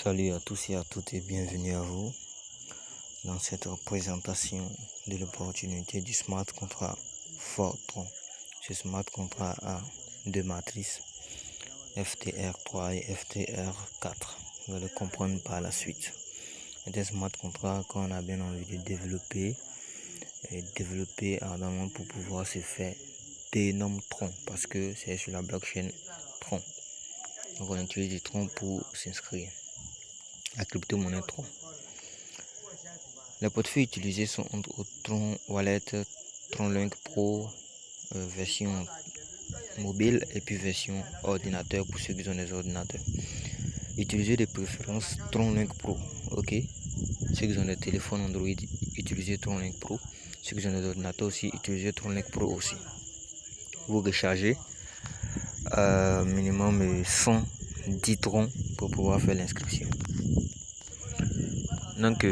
Salut à tous et à toutes et bienvenue à vous dans cette présentation de l'opportunité du Smart Contract Fortran. Ce Smart Contract a deux matrices, FTR3 et FTR4. Vous allez comprendre par la suite. C'est un Smart Contract qu'on a bien envie de développer ardemment pour pouvoir se faire d'énormes troncs parce que c'est sur la blockchain Tron. Donc on utilise du Tron pour s'inscrire. La crypto-monnaie Tron. Les portefeuilles utilisés sont entre autres Tron Wallet, Tron Link Pro, version mobile et puis version ordinateur pour ceux qui ont des ordinateurs. Utilisez de préférence Tron Link Pro, ok. Ceux qui ont des téléphones Android, utilisez Tron Link Pro. Ceux qui ont des ordinateurs aussi, utilisez Tron Link Pro aussi. Vous rechargez minimum 110 Tron pour pouvoir faire l'inscription. Donc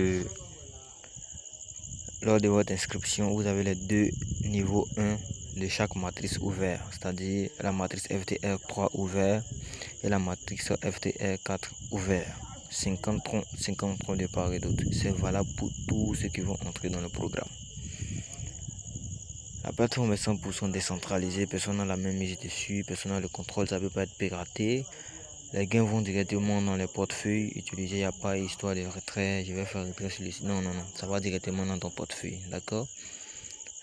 lors de votre inscription, vous avez les deux niveaux 1 de chaque matrice ouvert, c'est-à-dire la matrice FTR3 ouvert et la matrice FTR4 ouvert. 50 troncs de part et d'autre. C'est valable pour tous ceux qui vont entrer dans le programme. La plateforme est 100% décentralisée, personne n'a la même mise dessus, personne n'a le contrôle, ça ne peut pas être piraté. Les gains vont directement dans les portefeuilles utilisés, il n'y a pas histoire de retrait, je vais faire retrait sur le site. Non, ça va directement dans ton portefeuille, d'accord?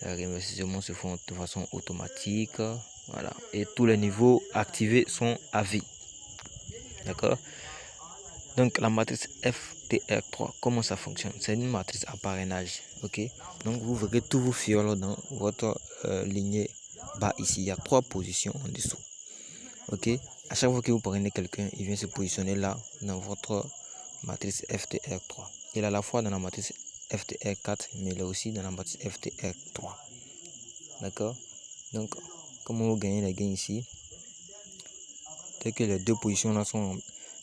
Les réinvestissements se font de façon automatique, voilà. Et tous les niveaux activés sont à vie, d'accord? Donc la matrice FTR3, comment ça fonctionne? C'est une matrice à parrainage, ok? Donc vous verrez tous vos fioles dans votre lignée bas ici. Il y a 3 positions en dessous, ok? À chaque fois que vous parrainez quelqu'un, il vient se positionner là dans votre matrice FTR3. Il est à la fois dans la matrice FTR4, mais il est aussi dans la matrice FTR3. D'accord? Donc, comment vous gagnez les gains ici? Dès que les deux positions là sont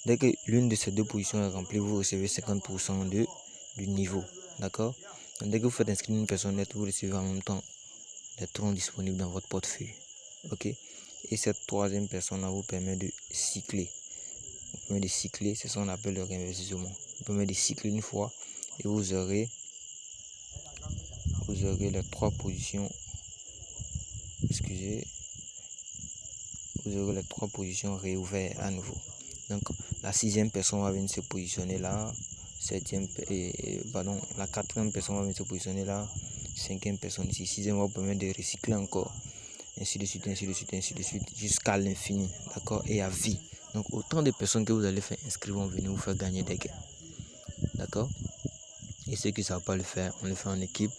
dès que l'une de ces deux positions est remplie, vous recevez 50% du niveau. D'accord? Dès que vous faites inscrire une personne nette, vous recevez en même temps les troncs disponibles dans votre portefeuille. Ok? Et cette troisième personne là vous permet de cycler. Vous permet de cycler, c'est ce qu'on appelle le réinvestissement. Vous permet de cycler une fois et vous aurez les 3 positions. Excusez. Vous aurez les 3 positions réouvertes à nouveau. Donc la 6e personne va venir se positionner là, la 4e personne va venir se positionner là, 5e personne ici, 6e va vous permettre de recycler encore, ainsi de suite, jusqu'à l'infini, d'accord, et à vie. Donc autant de personnes que vous allez faire inscrire vont venir vous faire gagner des gains, d'accord. Et ceux qui ne savent pas le faire, on le fait en équipe,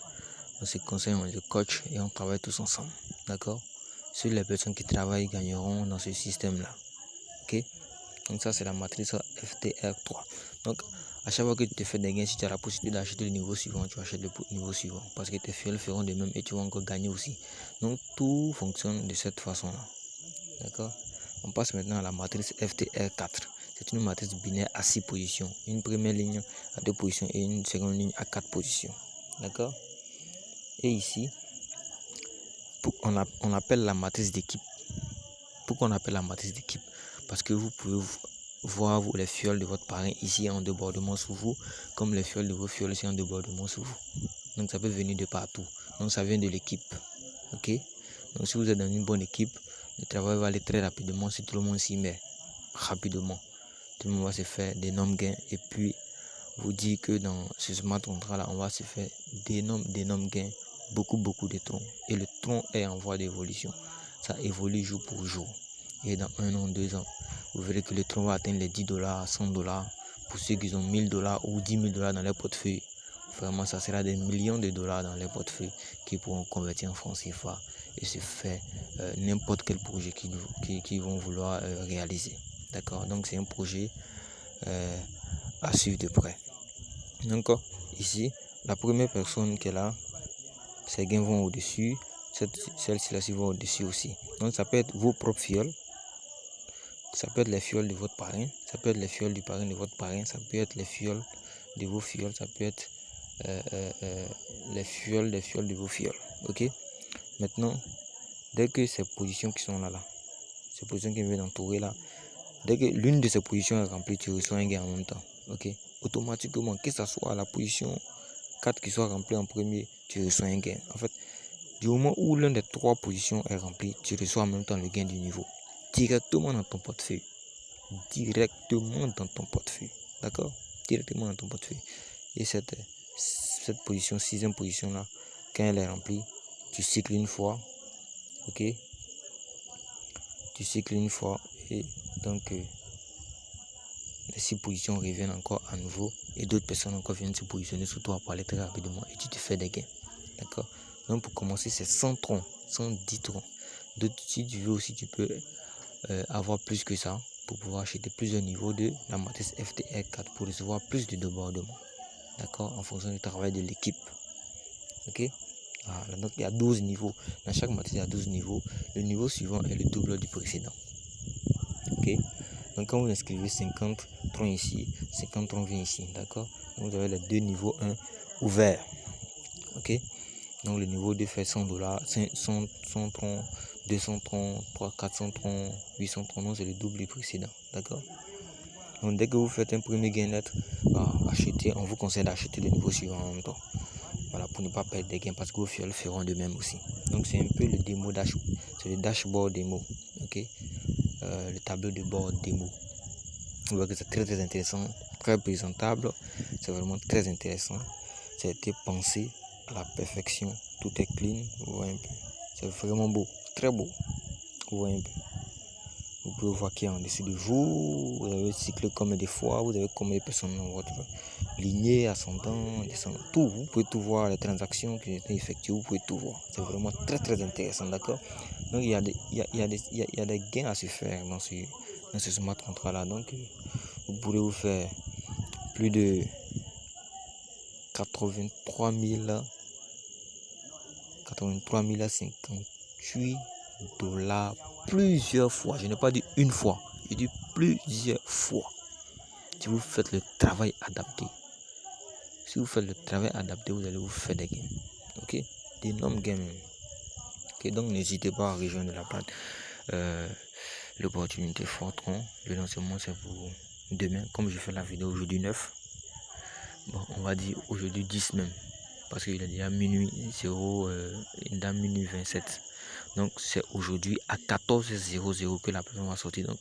on se conseille, on se coach et on travaille tous ensemble, d'accord. Seules les personnes qui travaillent gagneront dans ce système-là. Ok? Donc ça, c'est la matrice FTR3. Donc, à chaque fois que tu te fais des gains, si tu as la possibilité d'acheter le niveau suivant, tu achètes le niveau suivant. Parce que tes fioles feront de même et tu vas encore gagner aussi. Donc, tout fonctionne de cette façon-là. D'accord? On passe maintenant à la matrice FTR4. C'est une matrice binaire à 6 positions. Une première ligne à 2 positions et une seconde ligne à 4 positions. D'accord? Et ici, on appelle la matrice d'équipe. Pourquoi on appelle la matrice d'équipe? Parce que vous pouvez voir les fioles de votre parrain ici en débordement sous vous, comme les fioles de vos fioles ici en débordement sous vous. Donc ça peut venir de partout. Donc ça vient de l'équipe. Ok? Donc si vous êtes dans une bonne équipe, le travail va aller très rapidement si tout le monde s'y met. Rapidement. Tout le monde va se faire d'énormes gains. Et puis, vous dit que dans ce smart contract là, on va se faire d'énormes gains. Beaucoup de troncs. Et le tronc est en voie d'évolution. Ça évolue jour pour jour. Et dans 1 an, 2 ans, vous verrez que le tronc va atteindre les $10, $100. Pour ceux qui ont $1000 ou $10 000 dans leur portefeuille, vraiment, ça sera des millions de dollars dans leur portefeuille qui pourront convertir en francs CFA et se faire n'importe quel projet qu'ils vont vouloir réaliser. D'accord? Donc, c'est un projet à suivre de près. Donc, ici, la première personne qui est là, ses gains vont au-dessus. Celle-ci va au-dessus aussi. Donc, ça peut être vos propres fioles. Ça peut être les fioles de votre parrain. Ça peut être les fioles du parrain de votre parrain. Ça peut être les fioles de vos fioles. Ça peut être les fioles de vos fioles. Ok? Maintenant, dès que ces positions qui sont là, ces positions qui viennent d'entourer là, Dès que l'une de ces positions est remplie, tu reçois un gain en même temps. Ok, automatiquement, que ce soit la position 4 qui soit remplie en premier, tu reçois un gain. En fait, du moment où l'une des 3 positions est remplie, tu reçois en même temps le gain du niveau. Directement dans ton portefeuille. Directement dans ton portefeuille. D'accord? Directement dans ton portefeuille. Et cette position, 6e position là, quand elle est remplie, tu cycles une fois. Ok? Tu cycles une fois et donc les 6 positions reviennent encore à nouveau et d'autres personnes encore viennent se positionner sur toi pour aller très rapidement et tu te fais des gains. D'accord? Donc pour commencer, c'est 100 troncs, 110 troncs. Si tu veux aussi, tu peux avoir plus que ça pour pouvoir acheter plusieurs niveaux de la matrice FTR4 pour recevoir plus de débordements. D'accord? En fonction du travail de l'équipe. Ok? Voilà, donc il y a 12 niveaux. Dans chaque matrice, il y a 12 niveaux. Le niveau suivant est le double du précédent. Ok? Donc quand vous inscrivez 50 troncs ici, 50 troncs viennent ici. D'accord? Donc vous avez les 2 niveaux 1 ouverts. Ok? Donc le niveau 2 fait $100, 100 troncs, 200 troncs, 400 troncs, 800 troncs. Non, c'est le double du précédent. D'accord? Donc dès que vous faites un premier gain net, on vous conseille d'acheter le niveau suivant en même temps. Voilà, pour ne pas perdre des gains parce que vos fioles feront de même aussi. Donc c'est un peu le démo c'est le dashboard démo. Ok? Le tableau de bord démo. Vous voyez que c'est très intéressant, très présentable. C'est vraiment très intéressant. Ça a été pensé à la perfection. Tout est clean. Vous voyez un peu. C'est vraiment beau, très beau. Vous voyez un peu. Vous pouvez voir qui est en dessous de vous. Vous avez cyclé combien de fois. Vous avez combien de personnes dans votre lignée, ascendant, descendant. Tout. Vous pouvez tout voir. Les transactions qui ont été effectuées. Vous pouvez tout voir. C'est vraiment très intéressant. D'accord? Donc il y a des gains à se faire dans ce smart contract là. Donc vous pourrez vous faire plus de 83 058 $ plusieurs fois. Je n'ai pas dit une fois, j'ai dit plusieurs fois. Si vous faites le travail adapté, vous allez vous faire des gains. Ok, d'énormes gains. Ok, donc n'hésitez pas à rejoindre la plate. L'opportunité Fortron. Le lancement c'est pour demain, comme je fais la vidéo aujourd'hui 9. Bon, on va dire aujourd'hui 10 même. Parce qu'il est déjà minuit 0, dans minuit 27. Donc c'est aujourd'hui à 14h00 que la personne va sortir. Donc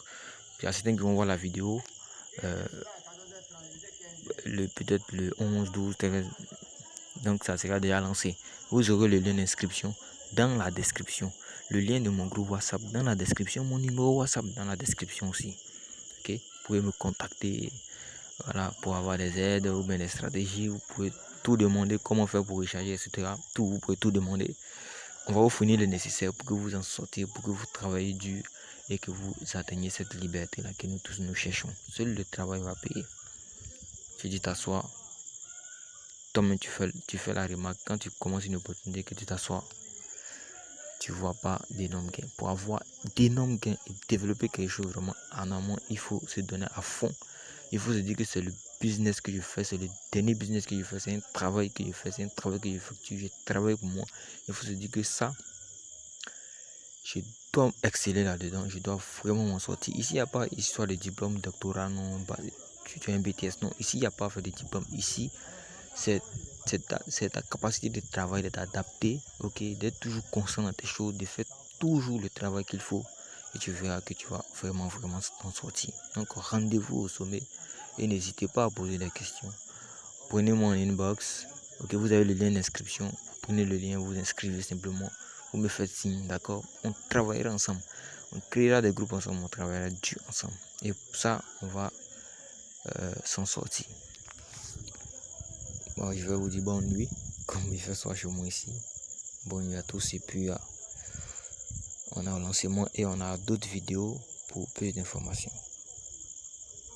il y a certains qui vont voir la vidéo peut-être le 11, 12, 13. Donc ça sera déjà lancé. Vous aurez le lien d'inscription dans la description. Le lien de mon groupe WhatsApp dans la description. Mon numéro WhatsApp dans la description aussi. Ok, vous pouvez me contacter. Voilà, pour avoir des aides ou bien des stratégies. Vous pouvez tout demander, comment faire pour recharger, etc. Tout, vous pouvez tout demander. On va vous fournir le nécessaire pour que vous en sortiez, pour que vous travaillez dur et que vous atteigniez cette liberté-là que nous tous nous cherchons. Seul le travail va payer. Tu dis t'assois. Toi-même, tu fais la remarque. Quand tu commences une opportunité, que tu t'assois, tu ne vois pas d'énormes gains. Pour avoir d'énormes gains et développer quelque chose vraiment en amont, il faut se donner à fond. Il faut se dire que c'est le business que je fais, c'est le dernier business que je fais, c'est un travail que je fais, c'est un travail que j'effectue, je travaille pour moi. Il faut se dire que ça, je dois exceller là-dedans, je dois vraiment m'en sortir. Ici, il n'y a pas histoire de diplôme, doctorat, non, tu as un BTS, non. Ici, il n'y a pas fait de diplôme. Ici, c'est ta capacité de travail, de t'adapter, ok, d'être toujours constant dans tes choses, de faire toujours le travail qu'il faut. Et tu verras que tu vas vraiment t'en sortir. Donc, rendez-vous au sommet. Et n'hésitez pas à poser des questions. Prenez-moi en inbox. Ok, vous avez le lien d'inscription. Prenez le lien, vous inscrivez simplement. Vous me faites signe, d'accord? On travaillera ensemble. On créera des groupes ensemble. On travaillera dur ensemble. Et pour ça, on va s'en sortir. Bon, je vais vous dire bonne nuit. Comme il fait soir chez moi ici. Bonne nuit à tous. Et puis, on a un lancement et on a d'autres vidéos pour plus d'informations.